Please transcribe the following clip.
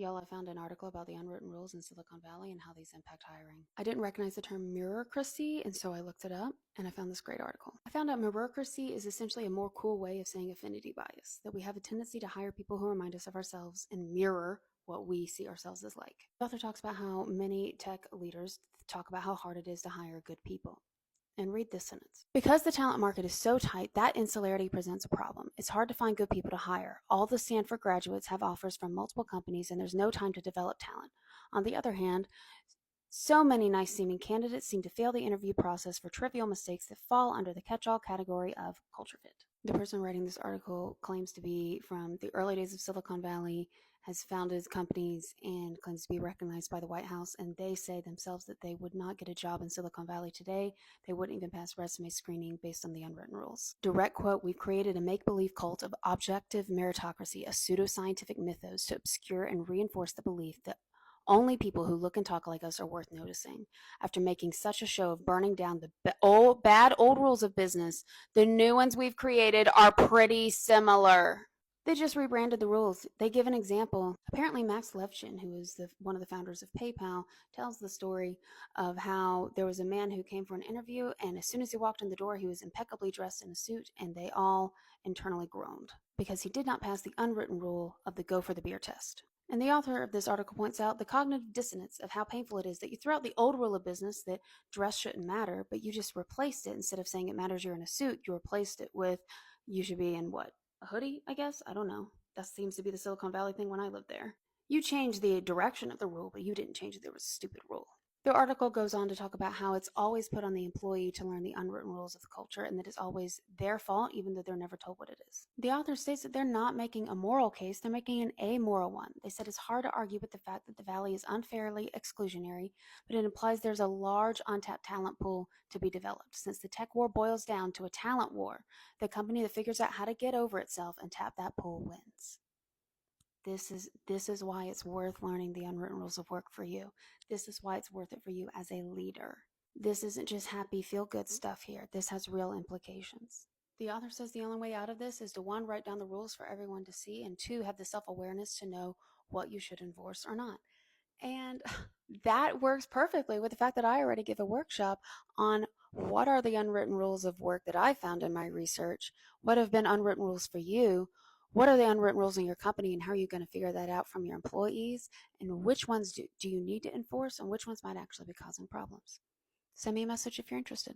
Y'all, I found an article about the unwritten rules in Silicon Valley and how these impact hiring. I didn't recognize the term mirrortocracy, and so I looked it up and I found this great article. I found out mirrortocracy is essentially a more cool way of saying affinity bias, that we have a tendency to hire people who remind us of ourselves and mirror what we see ourselves as like. The author talks about how many tech leaders talk about how hard it is to hire good people. And read this sentence. Because the talent market is so tight, that insularity presents a problem. It's hard to find good people to hire. All the Stanford graduates have offers from multiple companies, and there's no time to develop talent. On the other hand, so many nice-seeming candidates seem to fail the interview process for trivial mistakes that fall under the catch-all category of culture fit. The person writing this article claims to be from the early days of Silicon Valley, has founded companies, and claims to be recognized by the White House, and they say themselves that they would not get a job in Silicon Valley today. They wouldn't even pass resume screening based on the unwritten rules. Direct quote, "We've created a make-believe cult of objective meritocracy, a pseudoscientific mythos to obscure and reinforce the belief that only people who look and talk like us are worth noticing. After making such a show of burning down the bad old rules of business, the new ones we've created are pretty similar." They just rebranded the rules. They give an example. Apparently, Max Levchin, who is one of the founders of PayPal, tells the story of how there was a man who came for an interview, and as soon as he walked in the door, he was impeccably dressed in a suit, and they all internally groaned because he did not pass the unwritten rule of the go for the beer test. And the author of this article points out the cognitive dissonance of how painful it is that you threw out the old rule of business that dress shouldn't matter, but you just replaced it. Instead of saying it matters you're in a suit, you replaced it with you should be in what? A hoodie, I guess? I don't know. That seems to be the Silicon Valley thing when I lived there. You changed the direction of the rule, but you didn't change that there was a stupid rule. The article goes on to talk about how it's always put on the employee to learn the unwritten rules of the culture, and that it's always their fault, even though they're never told what it is. The author states that they're not making a moral case, they're making an amoral one. They said it's hard to argue with the fact that the Valley is unfairly exclusionary, but it implies there's a large untapped talent pool to be developed. Since the tech war boils down to a talent war, the company that figures out how to get over itself and tap that pool wins. This is why it's worth learning the unwritten rules of work for you. This is why it's worth it for you as a leader. This isn't just happy, feel-good stuff here. This has real implications. The author says the only way out of this is to, 1, write down the rules for everyone to see, and 2, have the self-awareness to know what you should enforce or not. And that works perfectly with the fact that I already give a workshop on what are the unwritten rules of work that I found in my research, what have been unwritten rules for you, what are the unwritten rules in your company, and how are you going to figure that out from your employees, and which ones do you need to enforce, and which ones might actually be causing problems. Send me a message if you're interested.